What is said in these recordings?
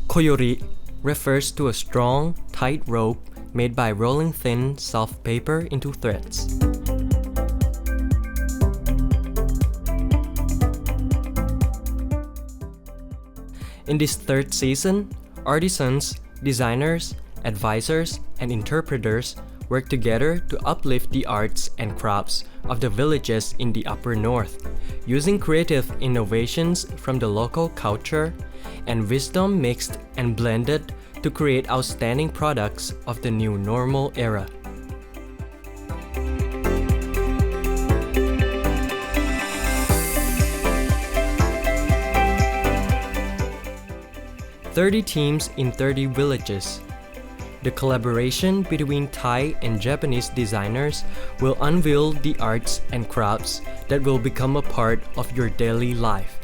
Koyori refers to a strong, tight rope made by rolling thin, soft paper into threads. In this third season, artisans, designers, advisors, and interpreters work together to uplift the arts and crafts of the villages in the upper north, using creative innovations from the local culture and wisdom mixed and blended to create outstanding products of the new normal era. "30 teams in 30 villages." The collaboration between Thai and Japanese designers will unveil the arts and crafts that will become a part of your daily life.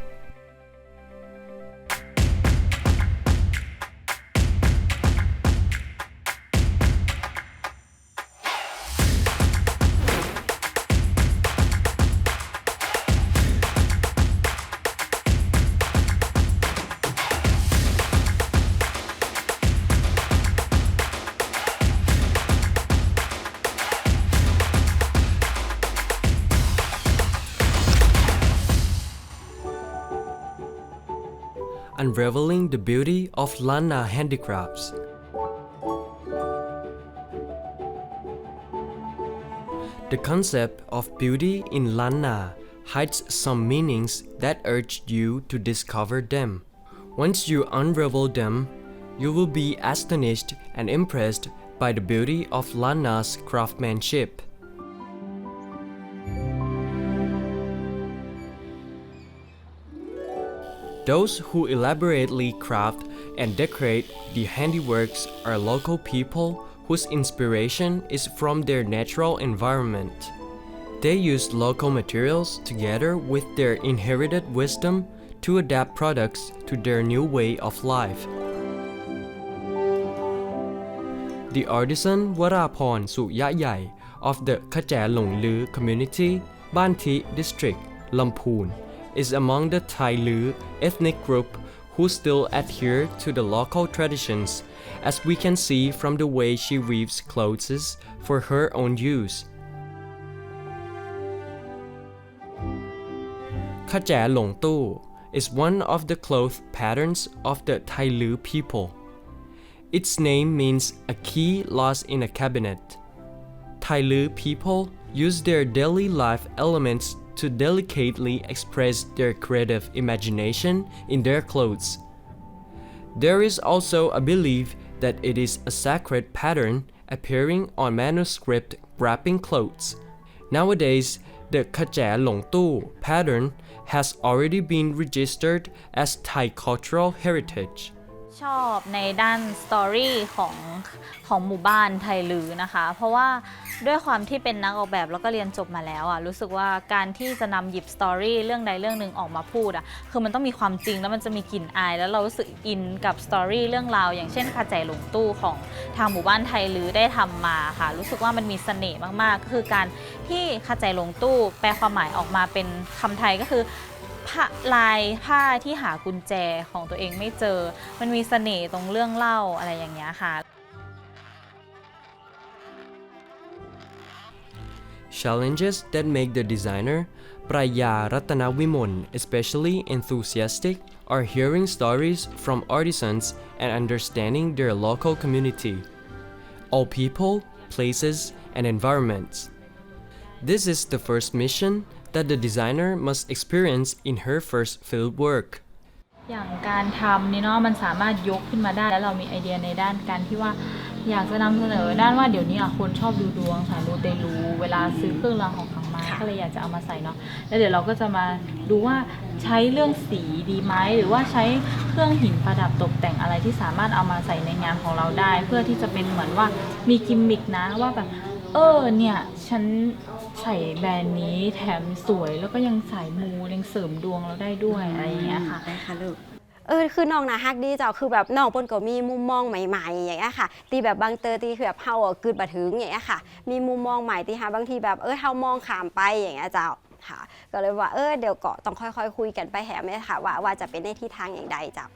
Unraveling the beauty of Lanna handicrafts. The concept of beauty in Lanna hides some meanings that urge you to discover them. Once you unravel them, you will be astonished and impressed by the beauty of Lanna's craftsmanship. Those who elaborately craft and decorate the handiworks are local people whose inspiration is from their natural environment. They use local materials together with their inherited wisdom to adapt products to their new way of life. The artisan Waraporn Suyayai of the Khajae Lung Lư community, Ban Thi district, Lamphun, is among the Thai Lư ethnic group who still adhere to the local traditions, as we can see from the way she weaves clothes for her own use. Khajae Lung Tu is one of the cloth patterns of the Thai Lư people. Its name means a key lost in a cabinet. Thai Lư people use their daily life elements to delicately express their creative imagination in their clothes. There is also a belief that it is a sacred pattern appearing on manuscript wrapping clothes. Nowadays, the Khajae Lung Tu pattern has already been registered as Thai cultural heritage. ชอบในด้านสตอรี่ของหมู่บ้านไทยลือนะคะเพราะว่าด้วยความที่เป็นนักออกแบบแล้วก็เรียนจบมาแล้วรู้สึกว่าการที่จะนำหยิบสตอรี่เรื่องใดเรื่องหนึ่งออกมาพูดคือมันต้องมีความจริงแล้วมันจะมีกลิ่นอายแล้วเรารู้สึกอินกับสตอรี่เรื่องราวอย่างเช่นคาแจหลงตู้ของทางหมู่บ้านไทยลือได้ทำมาค่ะรู้สึกว่ามันมีเสน่ห์มากๆก็คือการที่คาแจหลงตู้แปลความหมายออกมาเป็นคำไทยก็คือลายผ้าที่หากุญแจของตัวเองไม่เจอมันมีเสน่ห์ตรงเรื่องเล่าอะไรอย่างเงี้ยค่ะ Challenges that make the designer Praya Ratanawimon especially enthusiastic are hearing stories from artisans and understanding their local community, all people, places, and environments. This is the first mission that the designer must experience in her first field work. อย่างการทำนี่เนาะมันสามารถยกขึ้นมาได้แล้วเรามีไอเดียในด้านการที่ว่าอยากจะนำเสนอด้านว่าเดี๋ยวนี้คนชอบดูดวงสายมูเตลูเวลาซื้อเครื่องรางของขลังมาก็เลยอยากจะเอามาใส่เนาะแล้วเดี๋ยวเราก็จะมาดูว่าใช้เรื่องสีดีไหมหรือว่าใช้เครื่องหินประดับตกแต่งอะไรที่สามารถเอามาใส่ในงานของเราได้เพื่อที่จะเป็นเหมือนว่ามีกิมมิคนะว่าแบบเนี่ยฉันใส่แบรนด์นี้แถมสวยแล้วก็ยังสายมูยังเสริมดวงเราได้ด้วยอะไรอย่างเงี้ยค่ะได้ค่ะลูก คือน้องน่าฮักดีเจ้าคือแบบน้องเปิ้นก็มีมุมมองใหม่ๆอย่างเงี้ยค่ะตีแบบบางเตอตีคือแบบเฮากืดบ่ถึงอย่างเงี้ยค่ะมีมุมมองใหม่ที่บางทีแบบเฮามองข้ามไปอย่างเงี้ยเจ้าค่ะก็เลยว่าเดี๋ยวก็ต้องค่อยๆคุยกันไปแหมเลยค่ะว่าจะเป็นในทิศทางอย่างใดเจ้า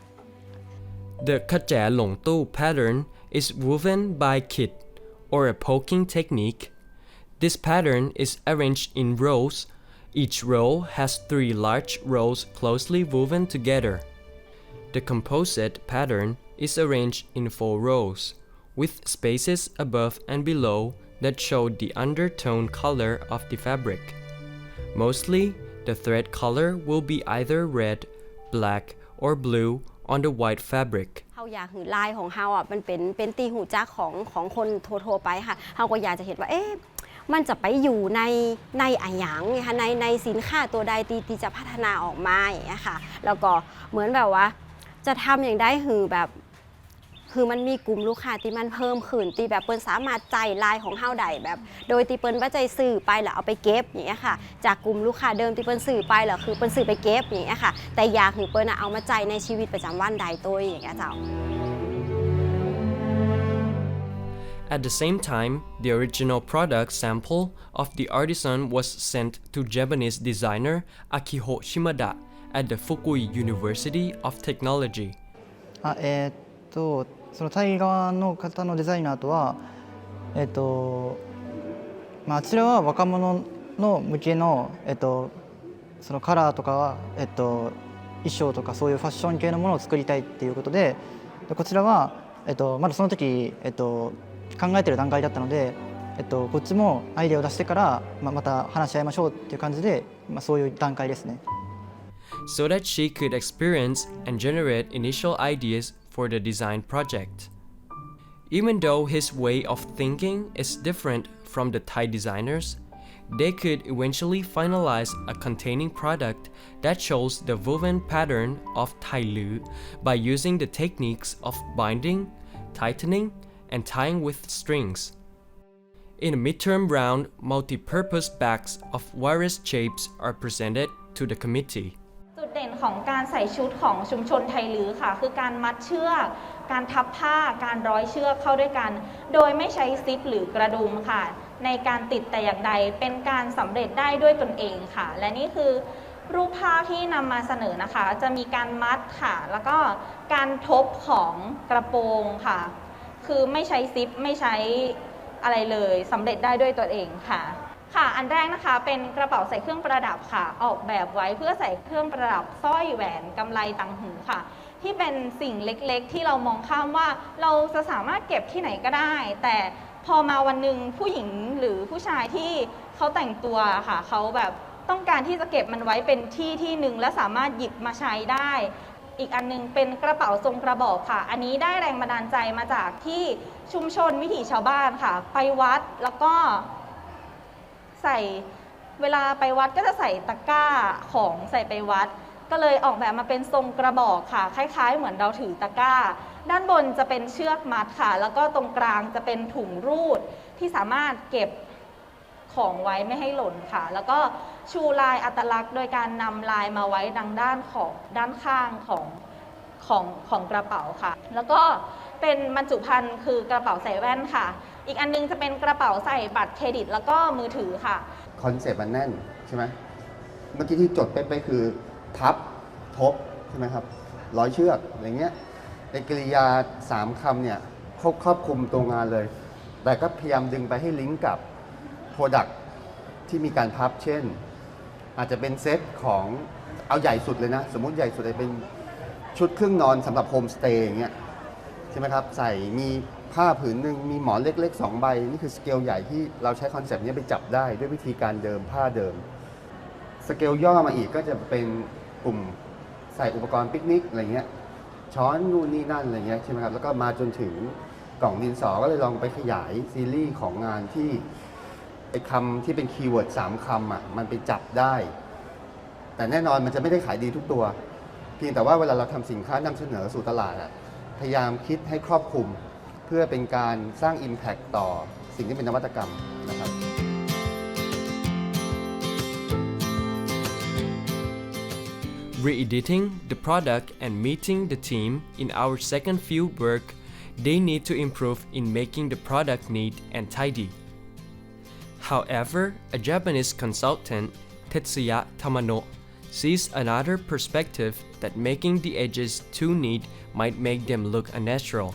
The kajae longtu pattern is woven by kit or a poking technique. This pattern is arranged in rows. Each row has 3 large rows closely woven together. The composite pattern is arranged in 4 rows, with spaces above and below that show the undertone color of the fabric. Mostly, the thread color will be either red, black, or blue on the white fabric. เฮาอยากให้ลายของเฮาอ่ะมันเป็นตีหูจักของคนทั่วๆไปค่ะเฮาก็อยากจะเห็นว่ามันจะไปอยู่ในอะหยังนะคะในสินค้าตัวใดที่จะพัฒนาออกมาอย่างเงี้ยค่ะแล้วก็เหมือนแบบว่าจะทำอย่างได้คือมันมีกลุ่มลูกค้าที่มันเพิ่มขึ้นที่แบบเปิ้นสามารถใจลายของเฮาได้แบบโดยที่เปิ้นว่าใจซื้อไปแล้วเอาไปเก็บอย่างเงี้ยค่ะจากกลุ่มลูกค้าเดิมที่เปิ้นซื้อไปแล้วคือเปิ้นซื้อไปเก็บอย่างเงี้ยค่ะแต่อยากให้เปิ้นเอามาใจในชีวิตประจำวันได้ตัวอย่างเงี้ยเจ้า At the same time, the original product sample of the artisan was sent to Japanese designer Akiho Shimada at the Fukui University of Technology. そのタイ側の方のデザイナーとは、あちらは若者の向けの、そのカラーとかは、衣装とかそういうファッション系のものを作りたいっていうことで、こちらは、まだその時、考えてる段階だったので、こっちもアイデアを出してから、また話し合いましょうっていう感じで、そういう段階ですね。So that she could experience and generate initial ideas for the design project. Even though his way of thinking is different from the Thai designers, they could eventually finalize a containing product that shows the woven pattern of Thai Lu by using the techniques of binding, tightening, and tying with strings. In a midterm round, multi-purpose bags of various shapes are presented to the committee. จุดเด่นของการใส่ชุดของชุมชนไทลื้อค่ะคือการมัดเชือกการทับผ้าการร้อยเชือกเข้าด้วยกันโดยไม่ใช้ซิปหรือกระดุมค่ะในการติดแต่อย่างใดเป็นการสำเร็จได้ด้วยตนเองค่ะและนี่คือรูปภาพที่นำมาเสนอนะคะจะมีการมัดค่ะแล้วก็การทบของกระโปรงค่ะคือไม่ใช้ซิปไม่ใช้อะไรเลยสำเร็จได้ด้วยตัวเองค่ะค่ะอันแรกนะคะเป็นกระเป๋าใส่เครื่องประดับค่ะออกแบบไว้เพื่อใส่เครื่องประดับสร้อยแหวนกำไลต่างหูค่ะที่เป็นสิ่งเล็กๆที่เรามองข้ามว่าเราจะสามารถเก็บที่ไหนก็ได้แต่พอมาวันหนึ่งผู้หญิงหรือผู้ชายที่เขาแต่งตัวค่ะเขาแบบต้องการที่จะเก็บมันไว้เป็นที่หนึ่งและสามารถหยิบมาใช้ได้อีกอันนึงเป็นกระเป๋าทรงกระบอกค่ะอันนี้ได้แรงบันดาลใจมาจากที่ชุมชนวิถีชาวบ้านค่ะไปวัดแล้วก็ใส่เวลาไปวัดก็จะใส่ตะกร้าของใส่ไปวัดก็เลยออกแบบมาเป็นทรงกระบอกค่ะคล้ายๆเหมือนเราถือตะกร้าด้านบนจะเป็นเชือกมัดค่ะแล้วก็ตรงกลางจะเป็นถุงรูดที่สามารถเก็บของไว้ไม่ให้หล่นค่ะแล้วก็ชูลายอัตลักษณ์โดยการนำลายมาไว้ดังด้านของด้านข้างของกระเป๋าค่ะแล้วก็เป็นบรรจุภัณฑ์คือกระเป๋าใส่แว่นค่ะอีกอันนึงจะเป็นกระเป๋าใส่บัตรเครดิตแล้วก็มือถือค่ะคอนเซปต์มันแน่นใช่ไหมเมื่อกี้ที่จดไปคือทับทบใช่ไหมครับร้อยเชือกอะไรเงี้ยในกริยา3คำเนี่ยครอบคลุมตัวงานเลยแต่ก็พยายามดึงไปให้ลิงก์กับ Product ที่มีการพับเช่นอาจจะเป็นเซตของเอาใหญ่สุดเลยนะสมมุติใหญ่สุดเลยเป็นชุดเครื่องนอนสำหรับโฮมสเตย์อย่างเงี้ยใช่ไหมครับใส่มีผ้าผืนหนึ่งมีหมอนเล็กๆ2ใบนี่คือสเกลใหญ่ที่เราใช้คอนเซปต์นี้ไปจับได้ด้วยวิธีการเดิมผ้าเดิมสเกลย่อมาอีกก็จะเป็นกลุ่มใส่อุปกรณ์ปิกนิกอะไรเงี้ยช้อนนู่นนี่นั่นอะไรเงี้ยใช่ไหมครับแล้วก็มาจนถึงกล่องดินสอก็เลยลองไปขยายซีรีส์ของงานที่ไอ้คำที่เป็นคีย์เวิร์ด3คำอ่ะมันไปจับได้แต่แน่นอนมันจะไม่ได้ขายดีทุกตัวเพียงแต่ว่าเวลาเราทำสินค้านำเสนอสู่ตลาดอ่ะพยายามคิดให้ครอบคลุมเพื่อเป็นการสร้าง Impact ต่อสิ่งที่เป็นนวัตกรรมนะครับ Re-editing the product and meeting the team in our second field work, they need to improve in making the product neat and tidy. However, a Japanese consultant, Tetsuya Tamano, sees another perspective that making the edges too neat might make them look unnatural.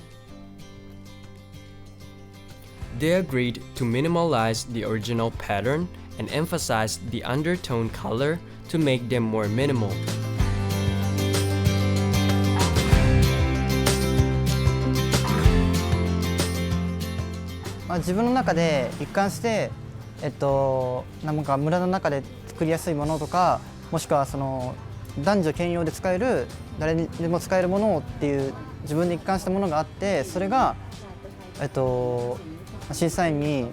They agreed to minimalize the original pattern and emphasize the undertone color to make them more minimal.自分の中で一貫して、なんか村の中で作りやすいものとか、もしくはその男女兼用で使える、誰にでも使えるものっていう自分で一貫したものがあって、それが、審査員に、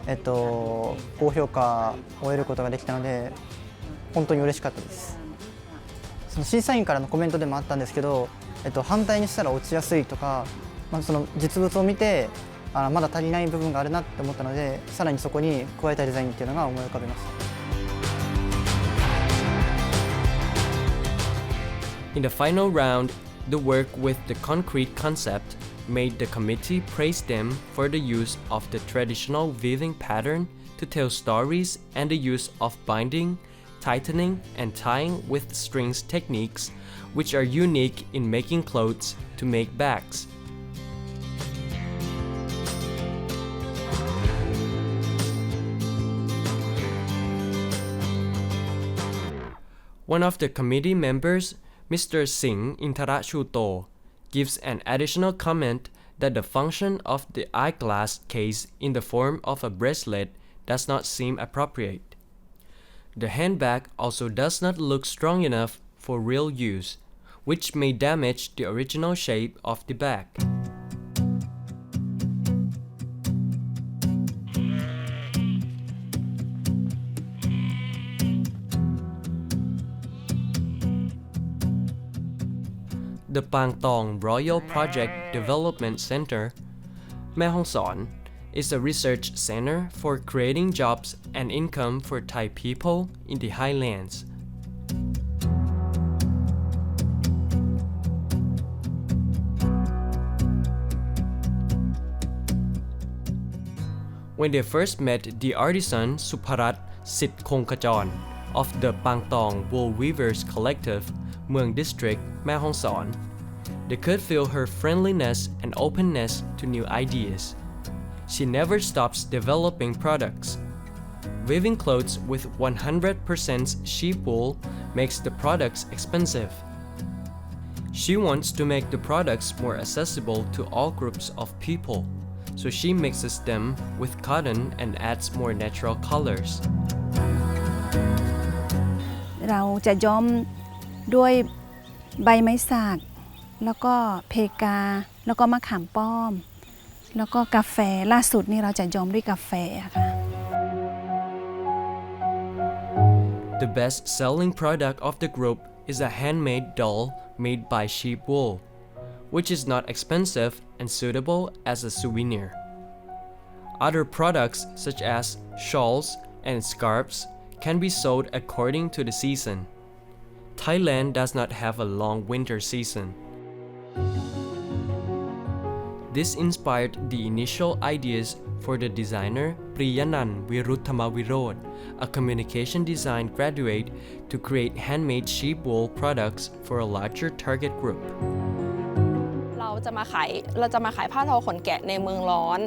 高評価を得ることができたので本当に嬉しかったです。その審査員からのコメントでもあったんですけど、反対にしたら落ちやすいとか、その実物を見てまだ足りない部分があるなって思ったので、さらにそこに加えたデザインっていうのが思い浮かべました。In the final round, the work with the concrete concept made the committee praise them for the use of the traditional weaving pattern to tell stories and the use of binding, tightening, and tying with strings techniques, which are unique in making clothes to make bags. One of the committee members, Mr. Singh Intarachuto, gives an additional comment that the function of the eyeglass case in the form of a bracelet does not seem appropriate. The handbag also does not look strong enough for real use, which may damage the original shape of the bag. The Pangtong Royal Project Development Center, Mae Hong Son, is a research center for creating jobs and income for Thai people in the highlands. When they first met the artisan Suparat Sitkongkajon of the Pangtong Wool Weavers Collective, Mueang District, Mae Hong Son, they could feel her friendliness and openness to new ideas. She never stops developing products. Weaving clothes with 100% sheep wool makes the products expensive. She wants to make the products more accessible to all groups of people, so she mixes them with cotton and adds more natural colors. เราจะย้อมด้วยใบไม้สักแล้วก็เพกาแล้วก็มะขามป้อมแล้วก็กาแฟล่าสุดนี่เราจะย้อมด้วยกาแฟค่ะ The best-selling product of the group is a handmade doll made by sheep wool, which is not expensive and suitable as a souvenir. Other products such as shawls and scarves can be sold according to the season. Thailand does not have a long winter season. This inspired the initial ideas for the designer Priyanan Viruttamavirod, a communication design graduate, to create handmade sheep wool products for a larger target group. เราจะมาขายผ้าทอขนแกะในเมืองร้อน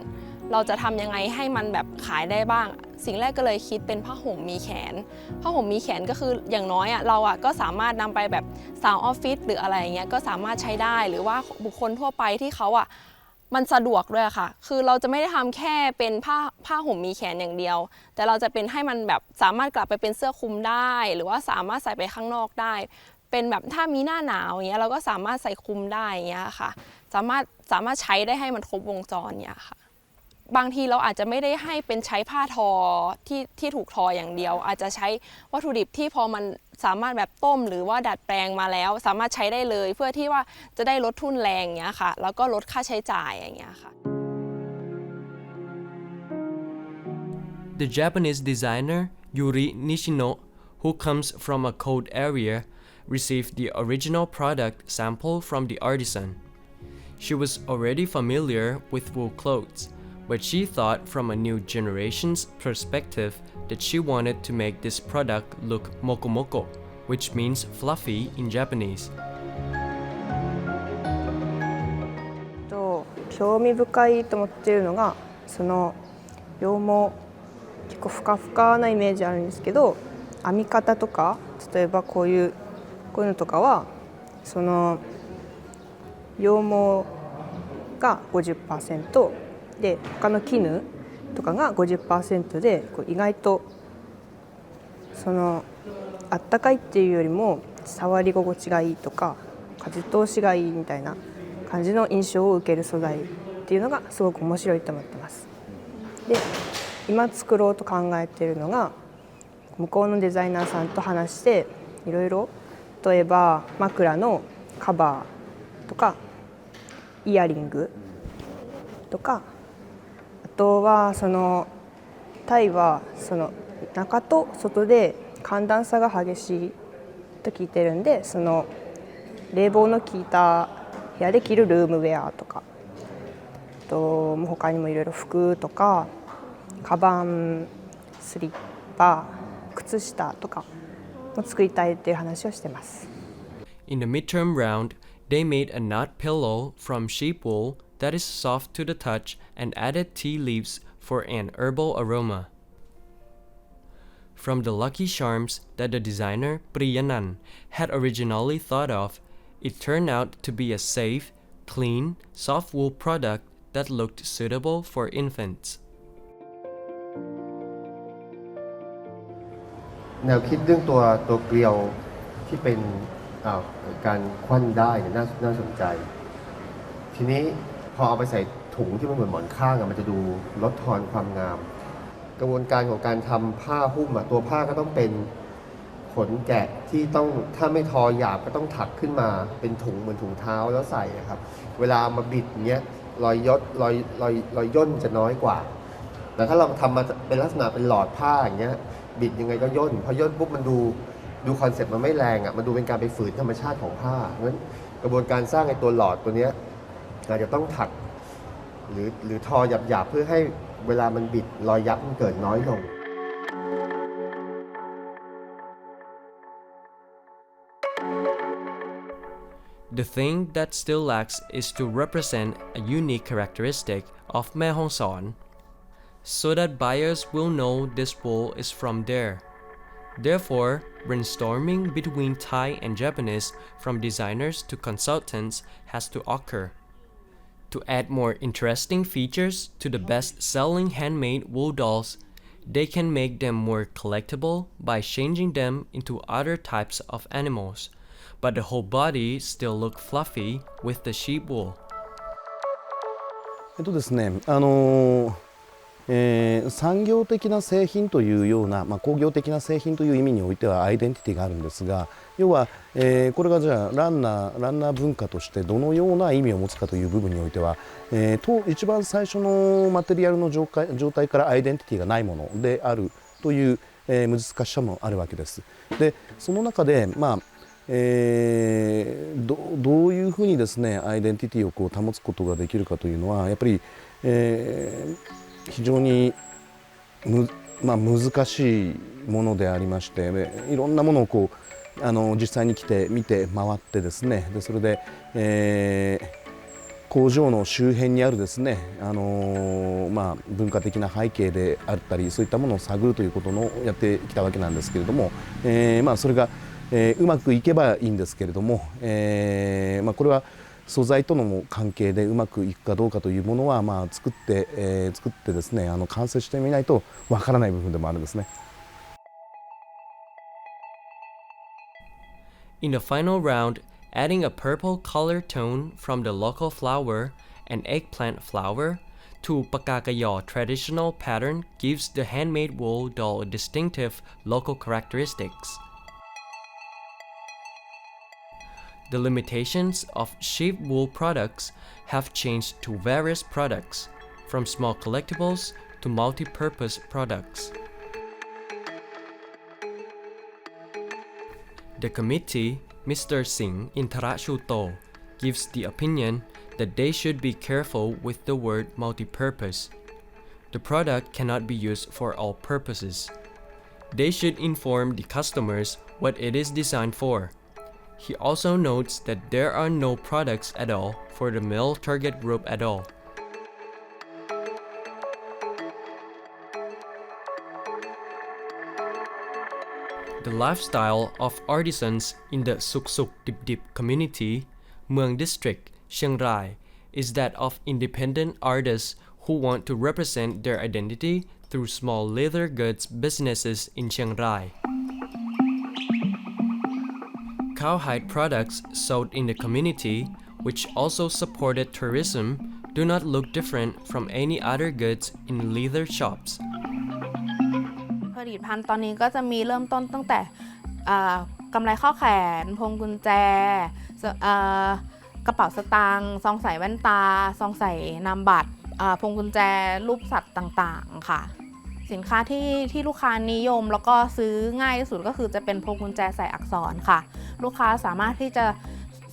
เราจะทำยังไงให้มันแบบขายได้บ้างสิ่งแรกก็เลยคิดเป็นผ้าห่มมีแขนผ้าห่มมีแขนก็คืออย่างน้อยเราก็สามารถนำไปแบบสาวออฟฟิศหรืออะไรอย่างเงี้ยก็สามารถใช้ได้หรือว่าบุคคลทั่วไปที่เขามันสะดวกด้วยค่ะคือเราจะไม่ได้ทำแค่เป็นผ้าห่มมีแขนอย่างเดียวแต่เราจะเป็นให้มันแบบสามารถกลับไปเป็นเสื้อคลุมได้หรือว่าสามารถใส่ไปข้างนอกได้เป็นแบบถ้ามีหน้าหนาวอย่างเงี้ยเราก็สามารถใส่คลุมได้อย่างเงี้ยค่ะสามารถใช้ได้ให้มันครบวงจรเนี่ยค่ะบางทีเราอาจจะไม่ได้ให้เป็นใช้ผ้าทอที่ถูกทออย่างเดียวอาจจะใช้วัตถุดิบที่พอมันสามารถแบบต้มหรือว่าดัดแปลงมาแล้วสามารถใช้ได้เลยเพื่อที่ว่าจะได้ลดทุนแรงอย่างเงี้ยค่ะแล้วก็ลดค่าใช้จ่ายอย่างเงี้ยค่ะ The Japanese designer Yuri Nishino, who comes from a cold area, received the original product sample from the artisan. She was already familiar with wool clothes, but she thought from a new generation's perspective that she wanted to make this product look mokomoko, which means fluffy in Japanese. 興味深いと思っているのがその羊毛結構ふかふかなイメージあるんですけど編み方とか例えばこういうのとかはその羊毛が 50% で他の絹とかが 50% で意外とそのあったかいっていうよりも触り心地がいいとか風通しがいいみたいな感じの印象を受ける素材っていうのがすごく面白いと思ってます。で今作ろうと考えているのが向こうのデザイナーさんと話していろいろ例えば枕のカバーとかイヤリングとかあとはそのタイはその中と外で寒暖差が激しいと聞いてるんでその冷房の効いた部屋で着るルームウェアとかと他にもいろいろ服とかカバンスリッパ靴下とかも作りたいっていう話をしてます。In the midterm round, they made a nut pillow from sheep wool that is soft to the touch and added tea leaves for an herbal aroma. From the lucky charms that the designer Priyanan had originally thought of, it turned out to be a safe, clean, soft wool product that looked suitable for infants. แนวคิดเรื่องตัวเกลียวที่เป็นการควันได้เนี่ยน่าสนใจทีนี้พอเอาไปใส่ถุงที่มันเหมือนหมอนข้างมันจะดูลดทอนความงามกระบวนการของการทำผ้าหุ้มตัวผ้าก็ต้องเป็นขนแกะที่ต้องถ้าไม่ทอหยาบก็ต้องถักขึ้นมาเป็นถุงเหมือนถุงเท้าแล้วใส่ครับเวลามาบิดอย่างเงี้ยรอยย่นจะน้อยกว่าแต่ถ้าเราทำมาเป็นลักษณะเป็นหลอดผ้าอย่างเงี้ยบิดยังไงก็ย่นพอย่นปุ๊บมันดูคอนเซ็ปต์มันไม่แรงมันดูเป็นการไปฝืนธรรมชาติของผ้าเพราะฉะนั้นกระบวนการสร้างไอ้ตัวหลอดตัวเนี้ยอาจจะต้องถักหรือทอหยาบๆเพื่อให้เวลามันบิดรอยยับมันเกิดน้อยลง The thing that still lacks is to represent a unique characteristic of Mae Hong Son, so that buyers will know this wool is from there. Therefore, brainstorming between Thai and Japanese, from designers to consultants, has to occur. To add more interesting features to the best-selling handmade wool dolls, they can make them more collectible by changing them into other types of animals, but the whole body still look fluffy with the sheep wool. ですね、産業的な製品というような、工業的な製品という意味においてはアイデンティティがあるんですが、要は、これがじゃあランナー文化としてどのような意味を持つかという部分においては、一番最初のマテリアルの状態からアイデンティティがないものであるという、難しさもあるわけです。でその中で、どういうふうにですねアイデンティティを保つことができるかというのはやっぱり、非常に難しいものでありまして、いろんなものを実際に来て見て回ってですねそれで、工場の周辺にあるですね、文化的な背景であったりそういったものを探るということをやってきたわけなんですけれども、それが、うまくいけばいいんですけれども、これは素材との関係でうまくいくかどうかというものは、作ってですね完成してみないとわからない部分でもあるんですね。In the final round, adding a purple color tone from the local flower and eggplant flower to Pakakayo traditional pattern gives the handmade wool doll distinctive local characteristics. The limitations of sheep wool products have changed to various products, from small collectibles to multi-purpose products. The committee, Mr. Singh Intarachuto, gives the opinion that they should be careful with the word multi-purpose. The product cannot be used for all purposes. They should inform the customers what it is designed for. He also notes that there are no products at all for the male target group at all. The lifestyle of artisans in the Suk Suk Dip Dip community, Mueang District, Chiang Rai, is that of independent artists who want to represent their identity through small leather goods businesses in Chiang Rai. Cowhide products sold in the community, which also supported tourism, do not look different from any other goods in leather shops. ผลิตภัณฑ์ตอนนี้ก็จะมีเริ่มต้นตั้งแต่กำไลข้อแขนพวงกุญแจกระเป๋าสตางค์ซองใส่แว่นตาซองใส่นามบัตรพวงกุญแจรูปสัตว์ต่างๆค่ะสินค้าที่ลูกค้านิยมแล้วก็ซื้อง่ายที่สุดก็คือจะเป็นพวงกุญแจใส่อักษรค่ะลูกค้าสามารถที่จะ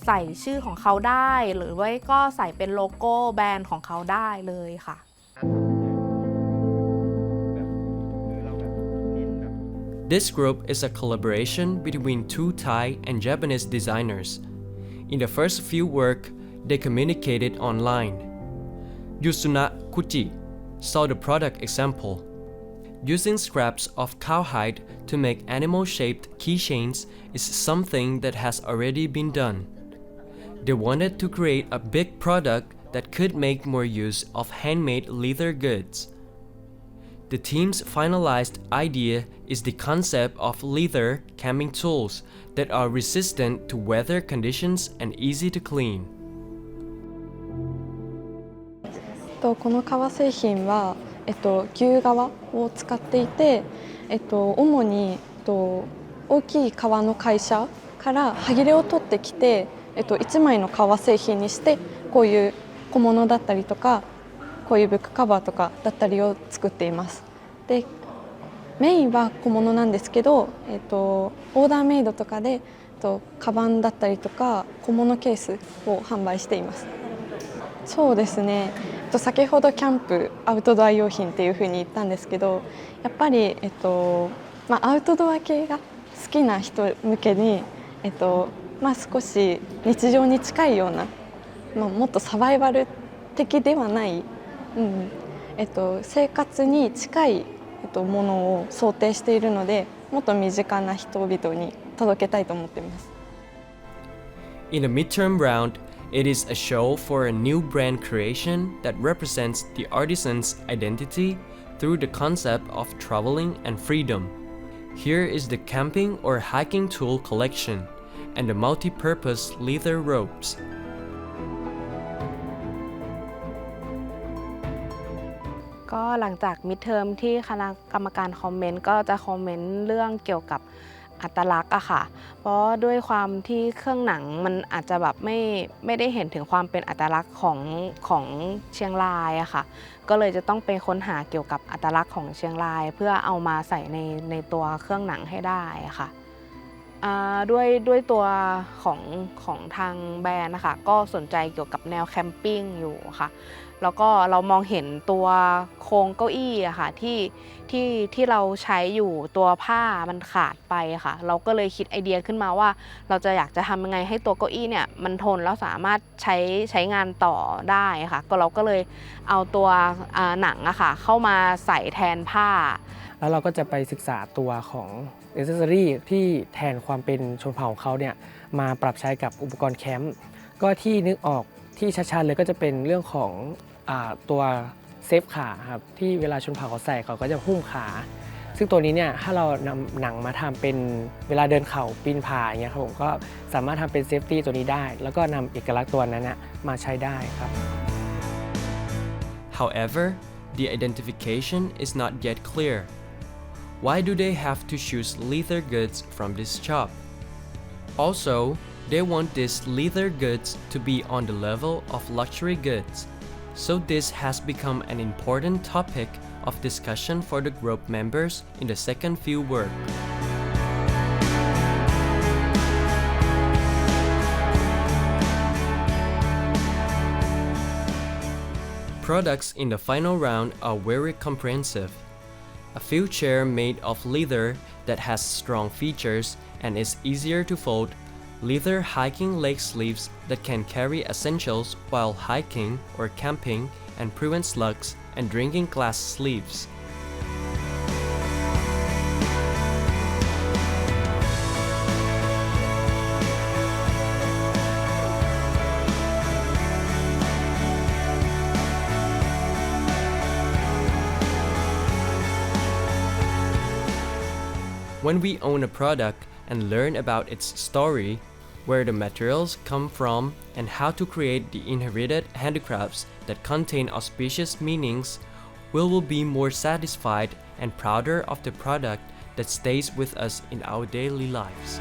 ใส่ชื่อของเขาได้หรือว่าก็ใส่เป็นโลโก้แบรนด์ของเขาได้เลยค่ะ This group is a collaboration between two Thai and Japanese designers. In the first few work, they communicated online. Yusuna Kuchi saw the product example. Using scraps of cowhide to make animal-shaped keychains is something that has already been done. They wanted to create a big product that could make more use of handmade leather goods. The team's finalized idea is the concept of leather camming tools that are resistant to weather conditions and easy to clean. この革製品は、牛革を使っていて、主に、大きい革の会社から端切れを取ってきて、1枚の革製品にしてこういう小物だったりとかこういうブックカバーとかだったりを作っています。でメインは小物なんですけど、オーダーメイドとかでカバンだったりとか小物ケースを販売しています。そうですね、先ほどキャンプアウトドア用品っていうふうに言ったんですけど、やっぱり、アウトドア系が好きな人向けに、少し日常に近いような、もっとサバイバル的ではない、生活に近い、ものを想定しているので、もっと身近な人々に届けたいと思っています。In the midterm round, it is a show for a new brand creation that represents the artisan's identity through the concept of traveling and freedom. Here is the camping or hiking tool collection and the multi-purpose leather ropes. ก็หลังจากมิดเทอมที่คณะกรรมการคอมเมนต์ก็จะคอมเมนต์เรื่องเกี่ยวกับอัตลักษณ์อะค่ะเพราะด้วยความที่เครื่องหนังมันอาจจะแบบไม่ได้เห็นถึงความเป็นอัตลักษณ์ของเชียงรายอะค่ะก็เลยจะต้องไปค้นหาเกี่ยวกับอัตลักษณ์ของเชียงรายเพื่อเอามาใส่ในตัวเครื่องหนังให้ได้ค่ะด้วยตัวของทางแบรนด์นะคะก็สนใจเกี่ยวกับแนวแคมปิ้งอยู่ค่ะแล้วก็เรามองเห็นตัวโครงเก้าอี้อะค่ะที่เราใช้อยู่ตัวผ้ามันขาดไปค่ะเราก็เลยคิดไอเดียขึ้นมาว่าเราจะอยากจะทำยังไงให้ตัวเก้าอี้เนี่ยมันทนแล้วสามารถใช้งานต่อได้ค่ะก็เราก็เลยเอาตัวหนังอะค่ะเข้ามาใส่แทนผ้าแล้วเราก็จะไปศึกษาตัวของอิเซอรี่ที่แทนความเป็นชนเผ่าของเขาเนี่ยมาปรับใช้กับอุปกรณ์แคมป์ก็ที่นึกออกที่ชัดๆเลยก็จะเป็นเรื่องของตัวเซฟขาครับที่เวลาชนเผ่าเขาใส่เขาก็จะหุ้มขาซึ่งตัวนี้เนี่ยถ้าเรานำหนังมาทำเป็นเวลาเดินเข่าปีนผาอย่างเงี้ยครับผมก็สามารถทำเป็นเซฟตี้ตัวนี้ได้แล้วก็นำเอกลักษณ์ตัวนั้นมาใช้ได้ครับ However, the identification is not yet clear. Why do they have to choose leather goods from this shop? Also, they want these leather goods to be on the level of luxury goods, so this has become an important topic of discussion for the group members in the second field work. Products in the final round are very comprehensive. A field chair made of leather that has strong features and is easier to fold, leather hiking leg sleeves that can carry essentials while hiking or camping and prevent slugs, and drinking glass sleeves. When we own a product and learn about its story, where the materials come from, and how to create the inherited handicrafts that contain auspicious meanings, we will be more satisfied and prouder of the product that stays with us in our daily lives.